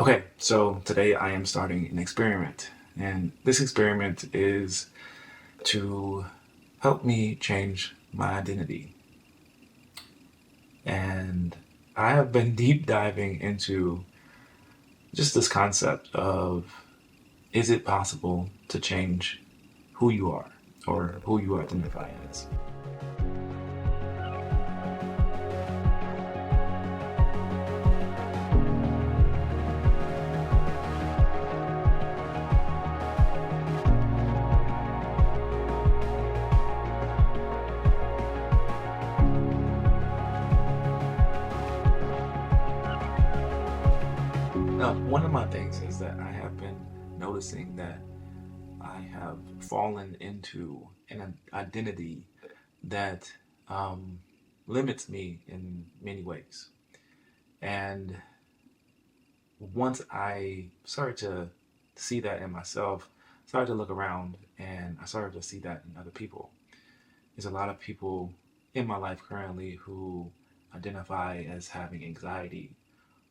Okay, so today I am starting an experiment, and this experiment is to help me change my identity. And I have been deep diving into just this concept of, is it possible to change who you are or who you identify as? Now, one of my things is that I have been noticing that I have fallen into an identity that um, limits me in many ways. And once I started to see that in myself, started to look around and I started to see that in other people. There's a lot of people in my life currently who identify as having anxiety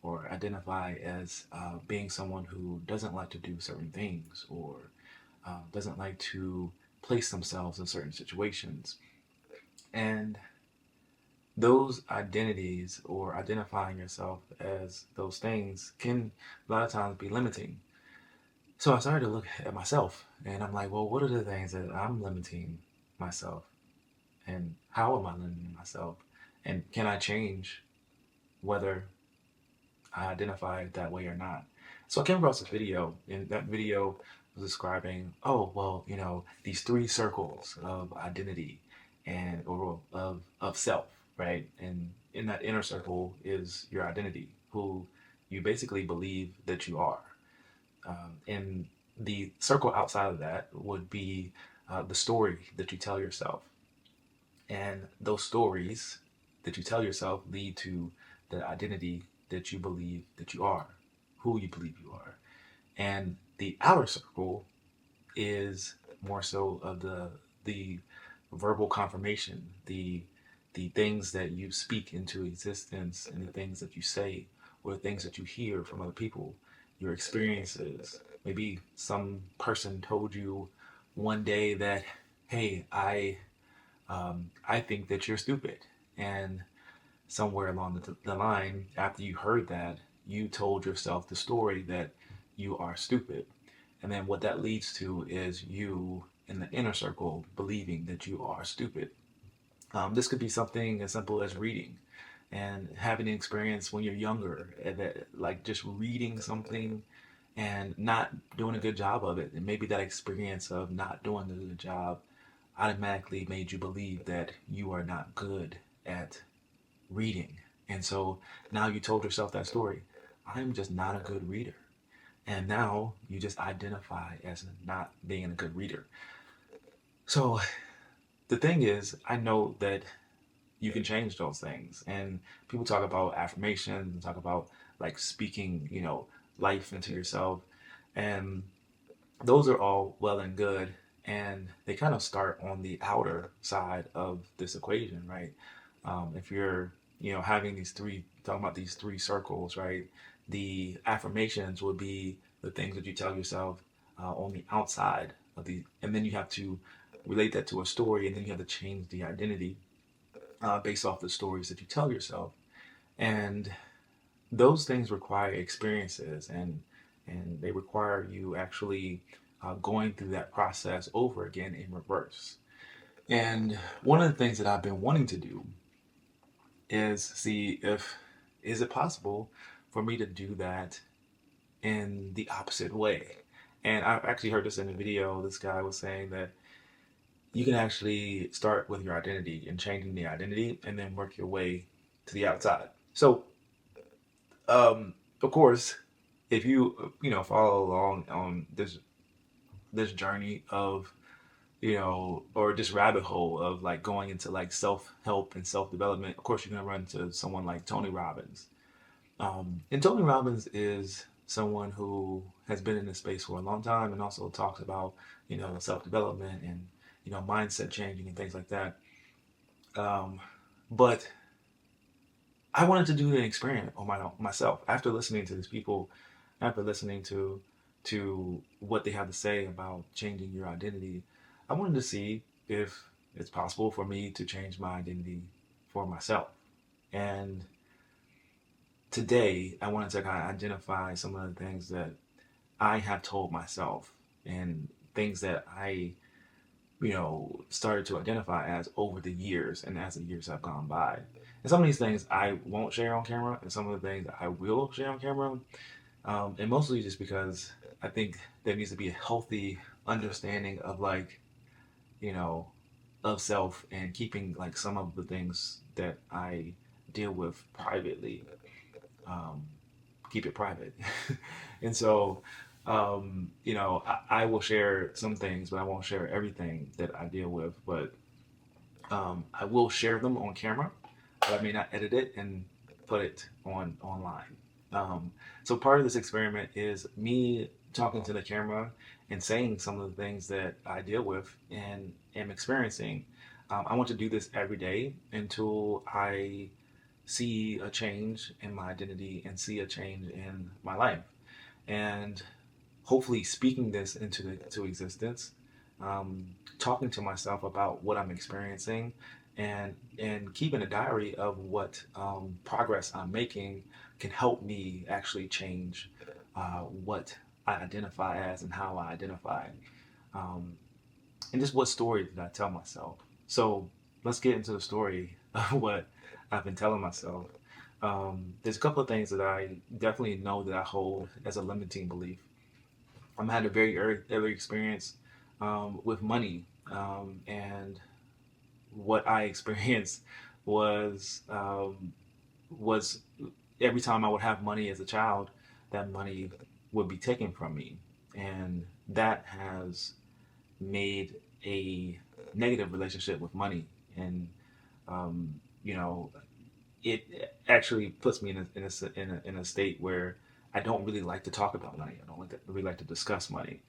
or identify as being someone who doesn't like to do certain things or doesn't like to place themselves in certain situations. And those identities or identifying yourself as those things can a lot of times be limiting. So I started to look at myself and I'm like, well, what are the things that I'm limiting myself? And how am I limiting myself? And can I change whether I identify that way or not? So I came across this video, and that video was describing, oh, well, these three circles of identity and or of self, right? And in that inner circle is your identity, who you basically believe that you are. And the circle outside of that would be the story that you tell yourself. And those stories that you tell yourself lead to the identity that you believe that you are, who you believe you are. And the outer circle is more so of the verbal confirmation, the things that you speak into existence and the things that you say or the things that you hear from other people, your experiences. Maybe some person told you one day that, hey, I think that you're stupid. And somewhere along the line, after you heard that, you told yourself the story that you are stupid. And then what that leads to is you in the inner circle believing that you are stupid. This could be something as simple as reading and having an experience when you're younger, that like just reading something and not doing a good job of it. And maybe that experience of not doing a good job automatically made you believe that you are not good at reading. And so now you told yourself that story. I'm just not a good reader. And now you just identify as not being a good reader. So the thing is, I know that you can change those things. And people talk about affirmations and talk about like speaking, life into yourself. And those are all well and good. And they kind of start on the outer side of this equation, right? If you're, having talking about these three circles, right? The affirmations would be the things that you tell yourself on the outside of and then you have to relate that to a story, and then you have to change the identity based off the stories that you tell yourself. And those things require experiences, and they require you actually going through that process over again in reverse. And one of the things that I've been wanting to do is see if is it possible for me to do that in the opposite way. And I actually heard this in a video. This guy was saying that you can actually start with your identity and changing the identity and then work your way to the outside. So, of course, if you follow along on this journey of or this rabbit hole of like going into like self-help and self-development, of course you're going to run into someone like Tony Robbins. And Tony Robbins is someone who has been in this space for a long time and also talks about, self-development and, mindset changing and things like that. But I wanted to do an experiment on myself after listening to these people after listening to what they have to say about changing your identity, I wanted to see if it's possible for me to change my identity for myself. And today, I wanted to kind of identify some of the things that I have told myself and things that I, started to identify as over the years and as the years have gone by. And some of these things I won't share on camera, and some of the things I will share on camera. And mostly just because I think there needs to be a healthy understanding of you know, of self and keeping like some of the things that I deal with privately, um, keep it private. And so, I will share some things, but I won't share everything that I deal with. But I will share them on camera, but I may not edit it and put it online. So part of this experiment is me talking to the camera and saying some of the things that I deal with and am experiencing. I want to do this every day until I see a change in my identity and see a change in my life. And hopefully speaking this into existence, talking to myself about what I'm experiencing, and keeping a diary of what progress I'm making can help me actually change what I identify as and how I identify, um, and just what story did I tell myself. So let's get into the story of what I've been telling myself. There's a couple of things that I definitely know that I hold as a limiting belief. Had a very early experience with money, and what I experienced was was every time I would have money as a child, that money would be taken from me, and that has made a negative relationship with money, and um, you know, it actually puts me in a state where I don't really like to talk about money. I don't really like to discuss money.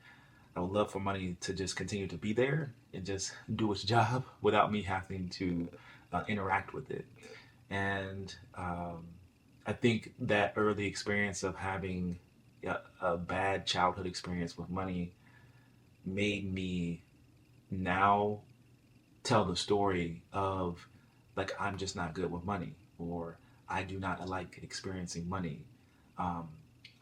I would love for money to just continue to be there and just do its job without me having to interact with it. And I think that early experience of having a bad childhood experience with money made me now tell the story of like I'm just not good with money, or I do not like experiencing money. Um,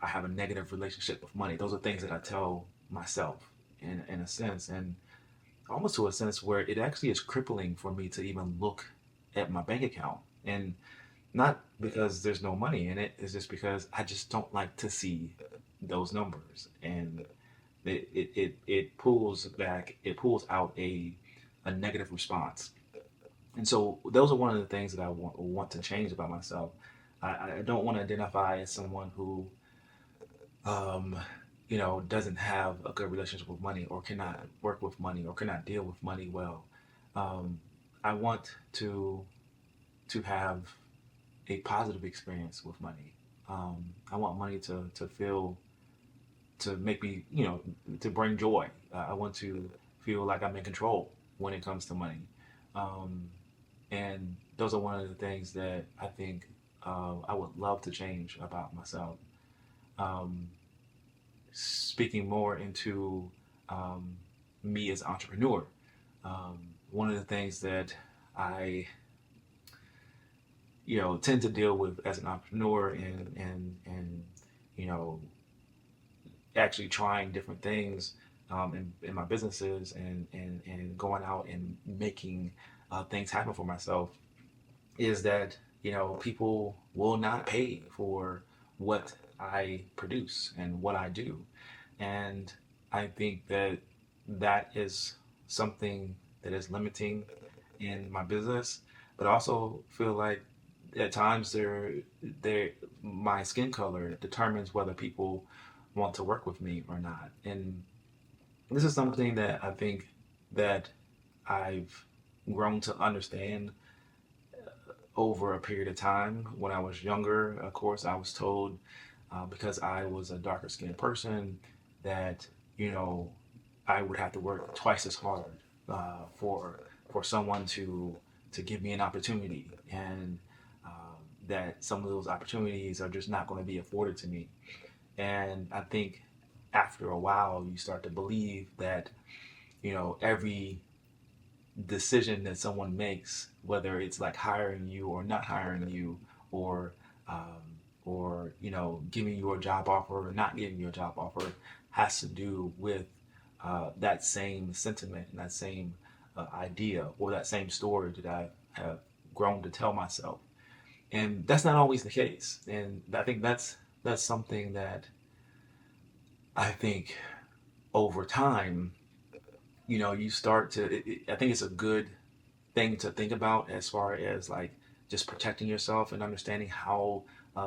I have a negative relationship with money. Those are things that I tell myself in a sense, and almost to a sense where it actually is crippling for me to even look at my bank account. And not because there's no money in it, it's just because I just don't like to see those numbers. And it pulls out a negative response. And so those are one of the things that I want to change about myself. I don't want to identify as someone who, um, doesn't have a good relationship with money, or cannot work with money, or cannot deal with money well. Um, I want to have a positive experience with money. I want money to make me, to bring joy. I want to feel like I'm in control when it comes to money. Um, and those are one of the things that I think I would love to change about myself. Um, Speaking more into um, me as an entrepreneur, one of the things that I, tend to deal with as an entrepreneur, and you know, actually trying different things in my businesses, and going out and making things happen for myself, is that people will not pay for what I produce and what I do, and I think that that is something that is limiting in my business, but also feel like at times they my skin color determines whether people want to work with me or not. And this is something that I think that I've grown to understand over a period of time. When I was younger, of course, I was told, because I was a darker skinned person, that you know I would have to work twice as hard for someone to give me an opportunity, and that some of those opportunities are just not going to be afforded to me. And I think after a while, you start to believe that, every decision that someone makes, whether it's like hiring you or not hiring you, or um, giving you a job offer or not giving you a job offer, has to do with that same sentiment and that same idea or that same story that I have grown to tell myself. And that's not always the case. And I think that's something that I think over time, you start to. I think it's a good thing to think about as far as like just protecting yourself and understanding how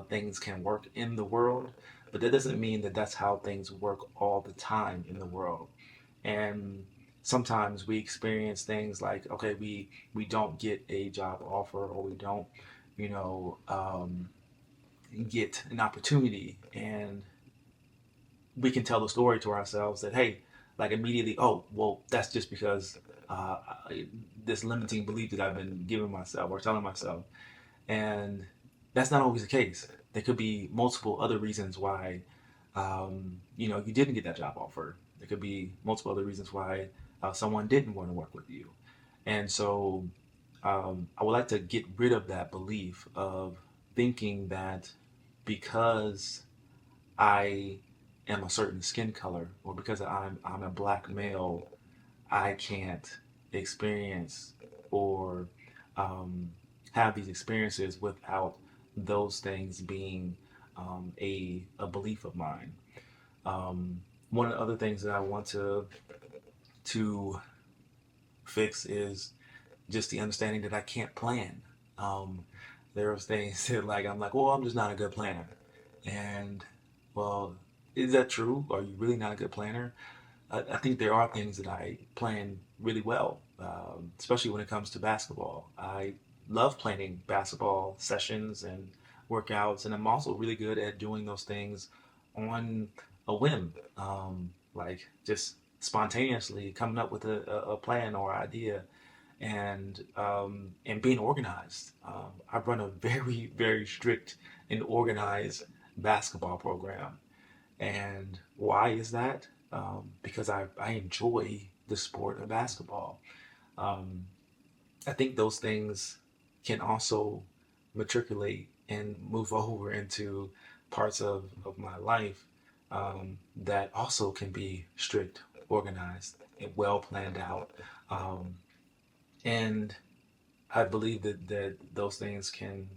things can work in the world. But that doesn't mean that that's how things work all the time in the world. And sometimes we experience things like, okay, we don't get a job offer, or we don't, you know, um, get an opportunity, and we can tell the story to ourselves that, hey, like immediately, oh well, that's just because uh, this limiting belief that I've been giving myself or telling myself. And that's not always the case. There could be multiple other reasons why you didn't get that job offer. There could be multiple other reasons why someone didn't want to work with you. And so I would like to get rid of that belief of thinking that because I am a certain skin color, or because I'm a black male, I can't experience or um, have these experiences without those things being a belief of mine. Um, One of the other things that I want to fix is just the understanding that I can't plan. Um, there's things that like I'm like, well, I'm just not a good planner, and well, is that true? Are you really not a good planner? I think there are things that I plan really well, especially when it comes to basketball. I love planning basketball sessions and workouts, and I'm also really good at doing those things on a whim, like just spontaneously coming up with a plan or idea, and being organized. I run a very very strict and organized basketball program, and why is that? Because I enjoy the sport of basketball. Um, I think those things can also matriculate and move over into parts of my life that also can be strict, organized, and well planned out. Um, and I believe that those things can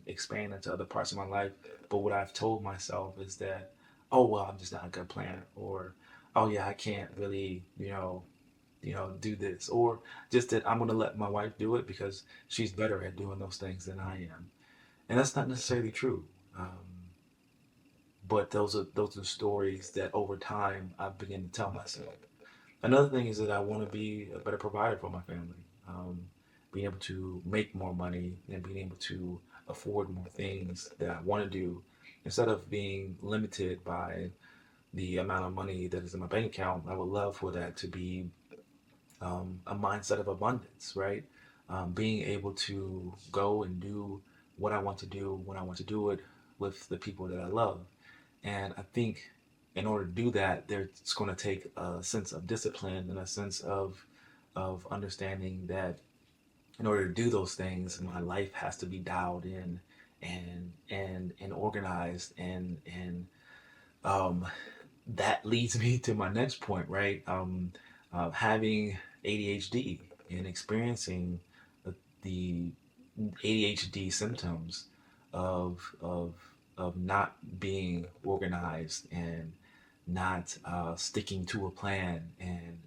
expand into other parts of my life. But what I've told myself is that, oh well, I'm just not a good planner, or oh yeah, I can't really, do this, or just that I'm gonna let my wife do it because she's better at doing those things than I am, and that's not necessarily true. But those are stories that over time I begin to tell myself. Another thing is that I want to be a better provider for my family. Being able to make more money and being able to afford more things that I want to do instead of being limited by the amount of money that is in my bank account. I would love for that to be a mindset of abundance, right? Being able to go and do what I want to do when I want to do it with the people that I love. And I think in order to do that, it's going to take a sense of discipline and a sense of understanding that in order to do those things, my life has to be dialed in and organized, and um, that leads me to my next point, right? Having ADHD and experiencing the ADHD symptoms of not being organized and not sticking to a plan, and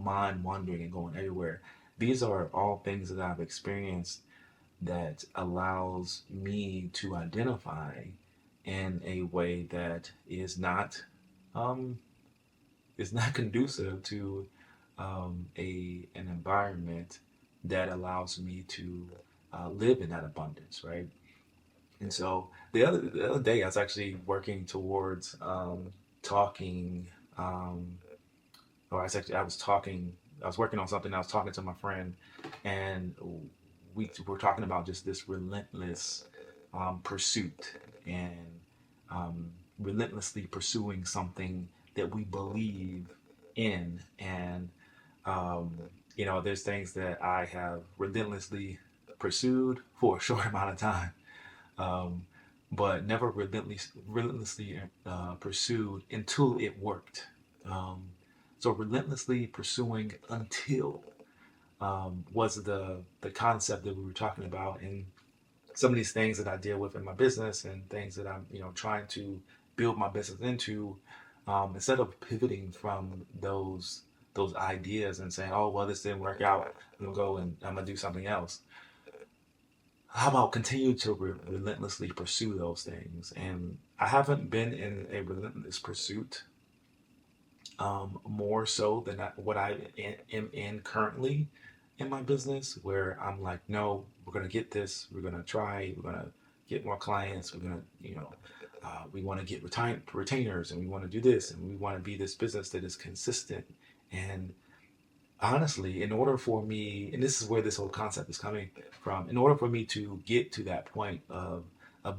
mind wandering and going everywhere. These are all things that I've experienced that allows me to identify in a way that um, is not conducive to an environment that allows me to live in that abundance, right? And so the other day, I was actually working towards talking, um, or I was working on something. I was talking to my friend, and we were talking about just this relentless pursuit and relentlessly pursuing something that we believe in. And, um, there's things that I have relentlessly pursued for a short amount of time, um, but never relentlessly pursued until it worked. Um, so relentlessly pursuing until was the concept that we were talking about, and some of these things that I deal with in my business and things that I'm trying to build my business into. Instead of pivoting from those ideas and saying, oh well, this didn't work out, I'm gonna go and I'm gonna do something else. How about continue to relentlessly pursue those things? And I haven't been in a relentless pursuit more so than what am in currently in my business, where I'm like, no, we're gonna get this, we're gonna try, we're gonna get more clients, we're gonna, we want to get retainers, and we want to do this, and we want to be this business that is consistent. And honestly, in order for me, and this is where this whole concept is coming from, in order for me to get to that point of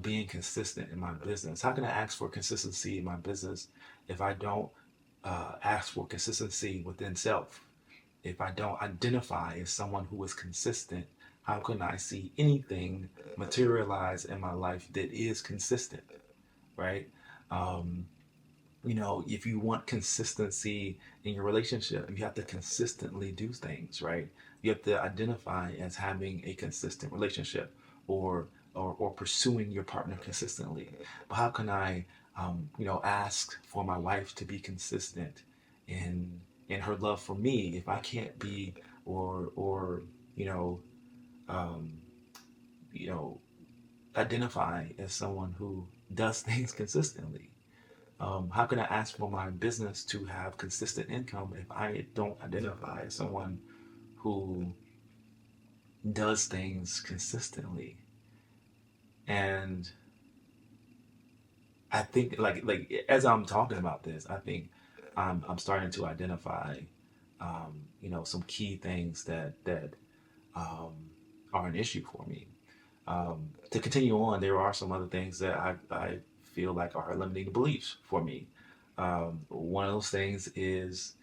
being consistent in my business, how can I ask for consistency in my business if I don't ask for consistency within self? If I don't identify as someone who is consistent, how can I see anything materialize in my life that is consistent, right? Um, if you want consistency in your relationship, you have to consistently do things, right? You have to identify as having a consistent relationship, or or pursuing your partner consistently. But how can I, ask for my wife to be consistent in her love for me if I can't be, or you know, um, you know, identify as someone who does things consistently? How can I ask for my business to have consistent income if I don't identify as someone who does things consistently? And I think, as I'm talking about this, I think I'm starting to identify, some key things that um, are an issue for me. To continue on, there are some other things that I feel like are limiting beliefs for me. One of those things is,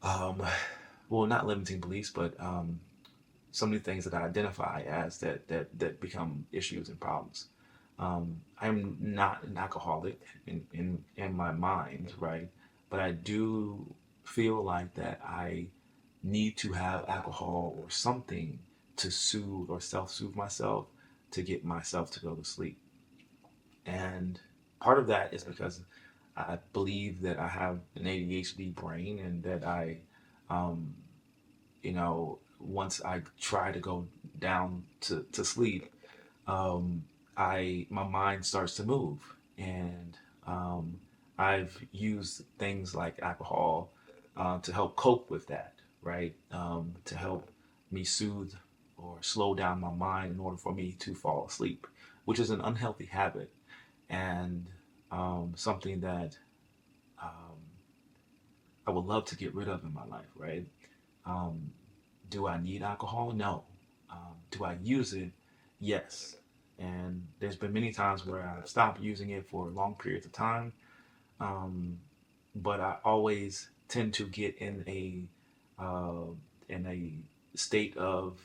um, well, not limiting beliefs, but some of the things that I identify as that become issues and problems. I'm not an alcoholic in my mind, right? But I do feel like that I need to have alcohol or something to soothe or self-soothe myself, to get myself to go to sleep. And part of that is because I believe that I have an ADHD brain, and that um, once I try to go down to sleep, my mind starts to move. And I've used things like alcohol to help cope with that, right? To help me soothe or slow down my mind in order for me to fall asleep, which is an unhealthy habit, and something that um, I would love to get rid of in my life, right? Um, do I need alcohol? No. Do I use it? Yes. And there's been many times where I've stopped using it for long periods of time, um, but I always tend to get uh, in a state of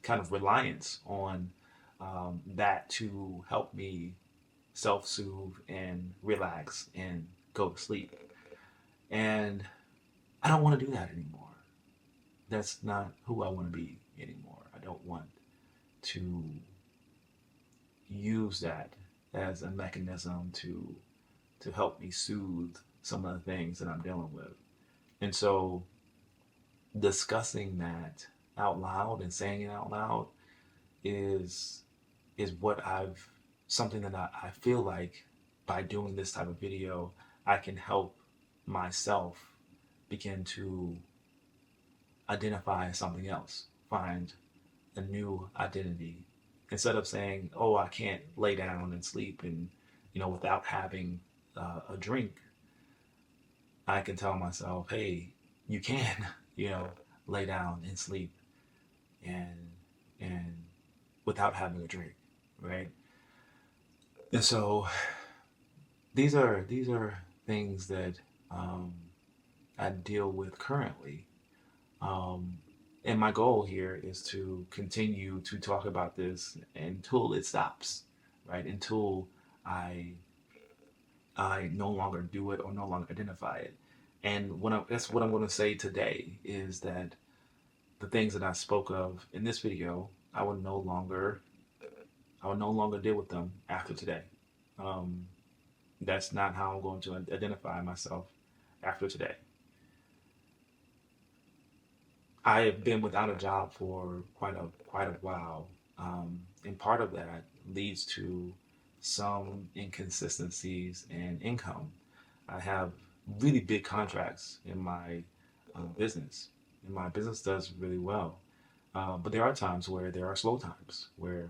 kind of reliance on that to help me self-soothe and relax and go to sleep. And I don't want to do that anymore. That's not who I want to be anymore. I don't want to use that as a mechanism to help me soothe some of the things that I'm dealing with. And so discussing that out loud and saying it out loud is is what I've something that I feel like by doing this type of video, I can help myself begin to identify something else, find a new identity. Instead of saying, oh, I can't lay down and sleep, and without having a drink, I can tell myself, hey, you can, you know, lay down and sleep, and and without having a drink, right? And so these are things that um, I deal with currently. Um, and my goal here is to continue to talk about this until it stops, right? Until I I no longer do it or no longer identify it. And that's what I'm going to say today is that the things that I spoke of in this video, I will no longer deal with them after today. Um, that's not how I'm going to identify myself after today. I have been without a job for quite a while, and part of that leads to some inconsistencies in income. I have really big contracts in my business, and my business does really well. But there are times where there are slow times where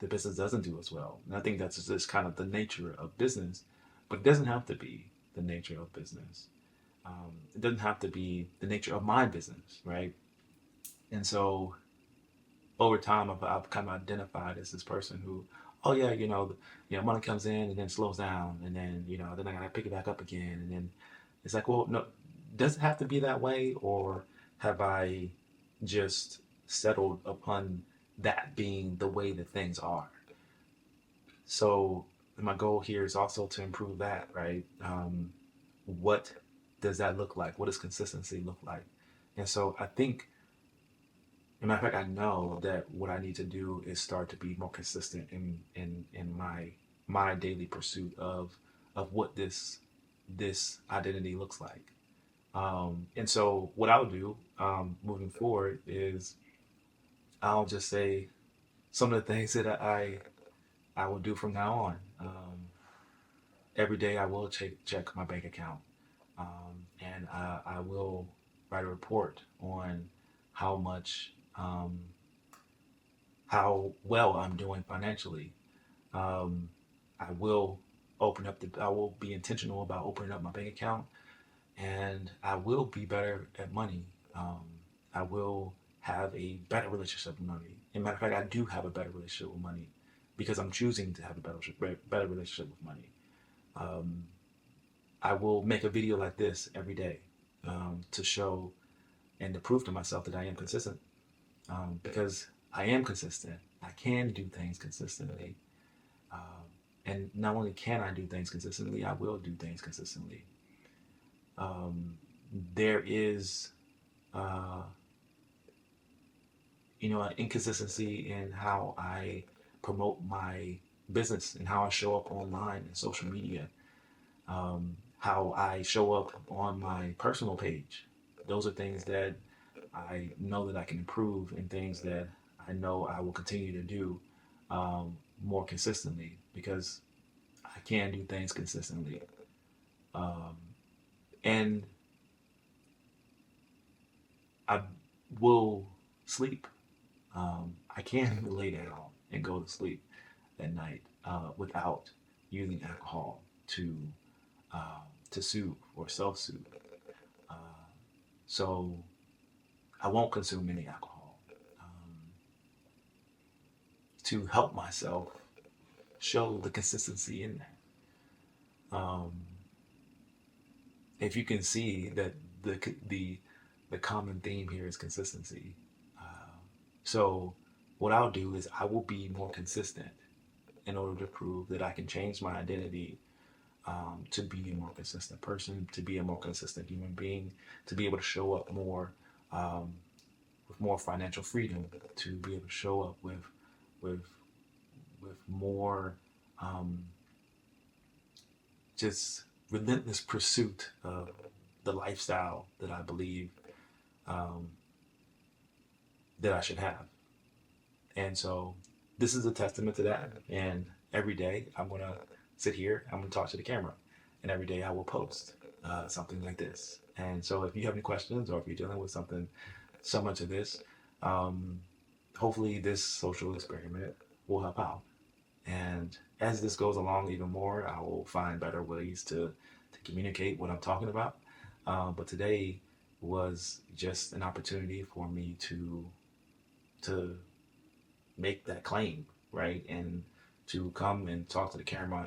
the business doesn't do as well, and I think that's just kind of the nature of business. But it doesn't have to be the nature of business. It doesn't have to be the nature of my business, right? And so over time, I've kind of identified as this person who, oh yeah, money comes in and then slows down, and then then I gotta pick it back up again, and then it's like, well, no, does it have to be that way, or have I just settled upon that being the way that things are? So my goal here is also to improve that, right? What does that look like? What does consistency look like? And so I think, as a matter of fact, I know that what I need to do is start to be more consistent in my daily pursuit of what this identity looks like. And so what I'll do moving forward is I'll just say some of the things that I will do from now on. Every day I will check my bank account, and I will write a report on how much how well I'm doing financially. Um, I will I will be intentional about opening up my bank account, and I will be better at money. Um, I will have a better relationship with money. As a matter of fact, I do have a better relationship with money because I'm choosing to have a better relationship with money. Um, I will make a video like this every day to show and to prove to myself that I am consistent, because I am consistent. I can do things consistently. Um, and not only can I do things consistently, I will do things consistently. Um, there is, uh, an inconsistency in how I promote my business and how I show up online and social media, how I show up on my personal page. Those are things that I know that I can improve and things that I know I will continue to do more consistently because I can do things consistently. Um, and I will sleep. I can lay down and go to sleep at night without using alcohol to soothe or self-soothe. Uh, so I won't consume any alcohol to help myself show the consistency in that. If you can see that the the common theme here is consistency. So what I'll do is I will be more consistent in order to prove that I can change my identity to be a more consistent person, to be a more consistent human being, to be able to show up more um, with more financial freedom, to be able to show up with with more um, just relentless pursuit of the lifestyle that I believe um, that I should have. And so this is a testament to that. And every day I'm going to sit here, I'm going to talk to the camera. And every day I will post something like this. And so if you have any questions or if you're dealing with something similar to this, um, hopefully this social experiment will help out. And as this goes along even more, I will find better ways to communicate what I'm talking about. But today was just an opportunity for me to make that claim, right? And to come and talk to the camera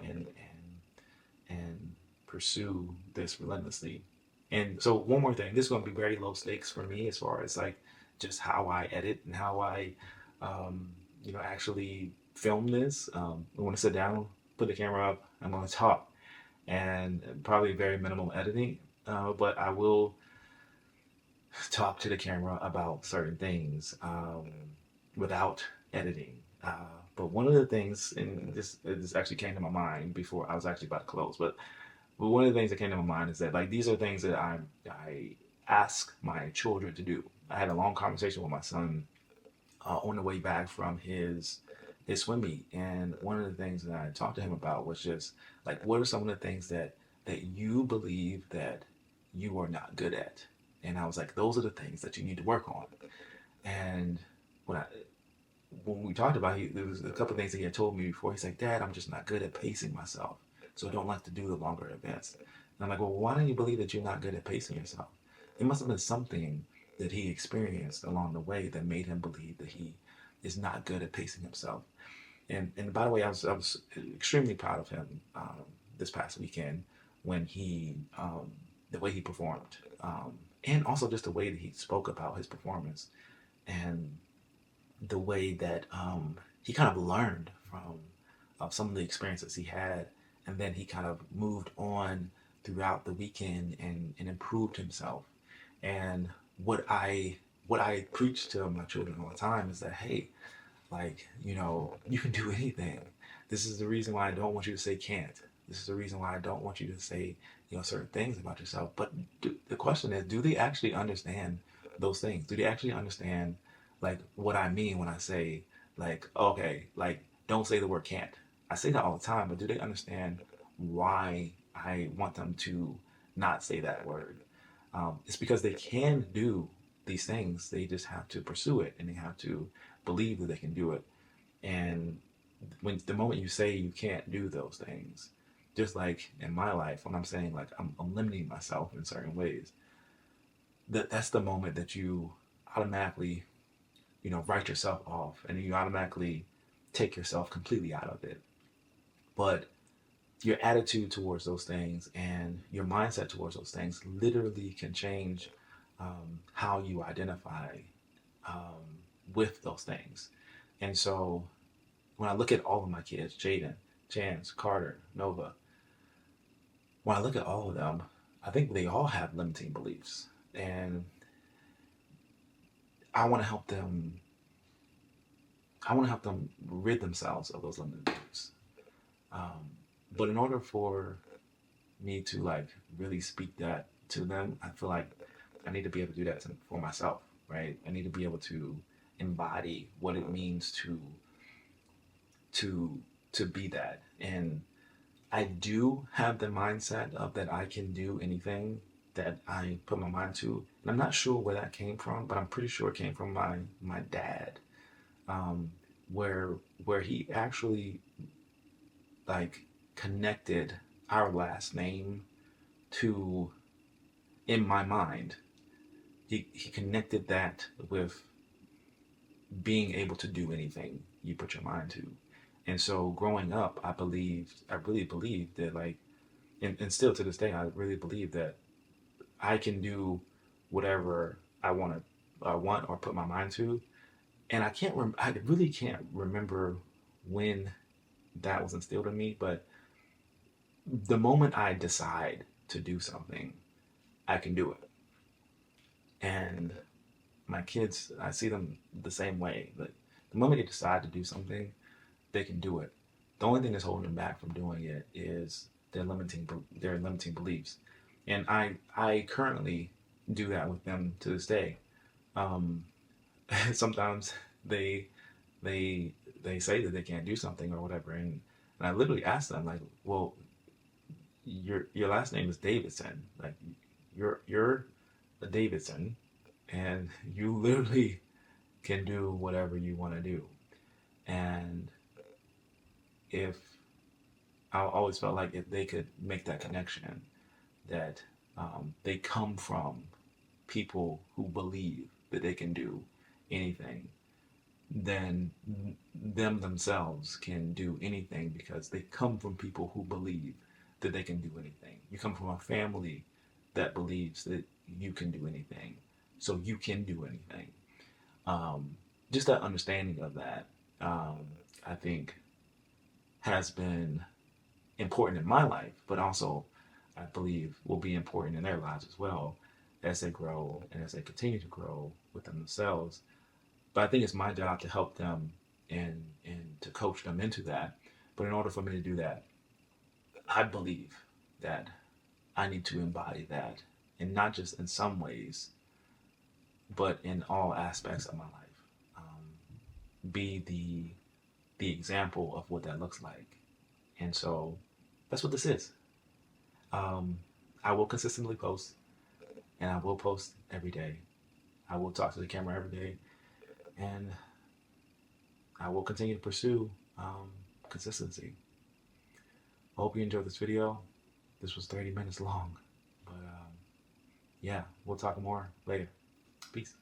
and pursue this relentlessly. And so one more thing, this is going to be very low stakes for me as far as like just how I edit and how I, um, actually film this. I want to sit down, put the camera up, I'm going to talk, and probably very minimal editing. But I will talk to the camera about certain things without editing. But one of the things, and this actually came to my mind before I was actually about to close, but one of the things that came to my mind is that like these are things that I ask my children to do. I had a long conversation with my son on the way back from his swim meet, and one of the things that I talked to him about was just like what are some of the things that you believe that you are not good at, and I was like those are the things that you need to work on. And when I when we talked about it, there was a couple of things that he had told me before. He's like, Dad, I'm just not good at pacing myself, so I don't like to do the longer events. And I'm like, well, why don't you believe that you're not good at pacing yourself? It must have been something that he experienced along the way that made him believe that he is not good at pacing himself. And by the way, I was extremely proud of him this past weekend when he the way he performed, and also just the way that he spoke about his performance and the way that he kind of learned from some of the experiences he had, and then he kind of moved on throughout the weekend and improved himself. And what I preach to my children all the time is that hey, like you can do anything. This is the reason why I don't want you to say can't. This is the reason why I don't want you to say certain things about yourself. But the question is, do they actually understand those things? Do they actually understand like what I mean when I say like okay, like don't say the word can't? I say that all the time, but do they understand why I want them to not say that word? It's because they can do these things. They just have to pursue it and they have to believe that they can do it. And when the moment you say you can't do those things, just like in my life, when I'm saying like I'm limiting myself in certain ways, that's the moment that you automatically, write yourself off and you automatically take yourself completely out of it. But your attitude towards those things and your mindset towards those things literally can change how you identify um, with those things. And so when I look at all of my kids, Jaden, Chance, Carter, Nova, when I look at all of them, I think they all have limiting beliefs. And I want to help them. I want to help them rid themselves of those limiting beliefs. Um, but in order for me to like really speak that to them, I feel like I need to be able to do that for myself, right? I need to be able to embody what it means to to be that. And I do have the mindset of that I can do anything that I put my mind to. And I'm not sure where that came from, but I'm pretty sure it came from my dad, um, where where he actually like connected our last name to in my mind. He connected that with being able to do anything you put your mind to. And so growing up, I really believed that like, and still to this day, I really believe that I can do whatever I want or put my mind to. And I really can't remember when that was instilled in me, but the moment I decide to do something, I can do it. And my kids, I see them the same way. But the moment they decide to do something, they can do it. The only thing that's holding them back from doing it is their limiting beliefs. And I currently do that with them to this day. Um, Sometimes they they they say that they can't do something or whatever, and I literally ask them like, well, your last name is Davidson, like you're a Davidson, and you literally can do whatever you want to do. And if I always felt like if they could make that connection, that they come from people who believe that they can do anything, then them themselves can do anything because they come from people who believe that they can do anything. You come from a family that believes that you can do anything, so you can do anything. Um, just that understanding of that, um, I think, has been important in my life, but also I believe will be important in their lives as well as they grow and as they continue to grow within themselves. But I think it's my job to help them and to coach them into that. But in order for me to do that, I believe that I need to embody that, and not just in some ways, but in all aspects of my life. Be the example of what that looks like, and so that's what this is. Um, I will consistently post, and I will post every day. I will talk to the camera every day, and I will continue to pursue consistency. I hope you enjoyed this video. This was 30 minutes long, but yeah, we'll talk more later. Peace.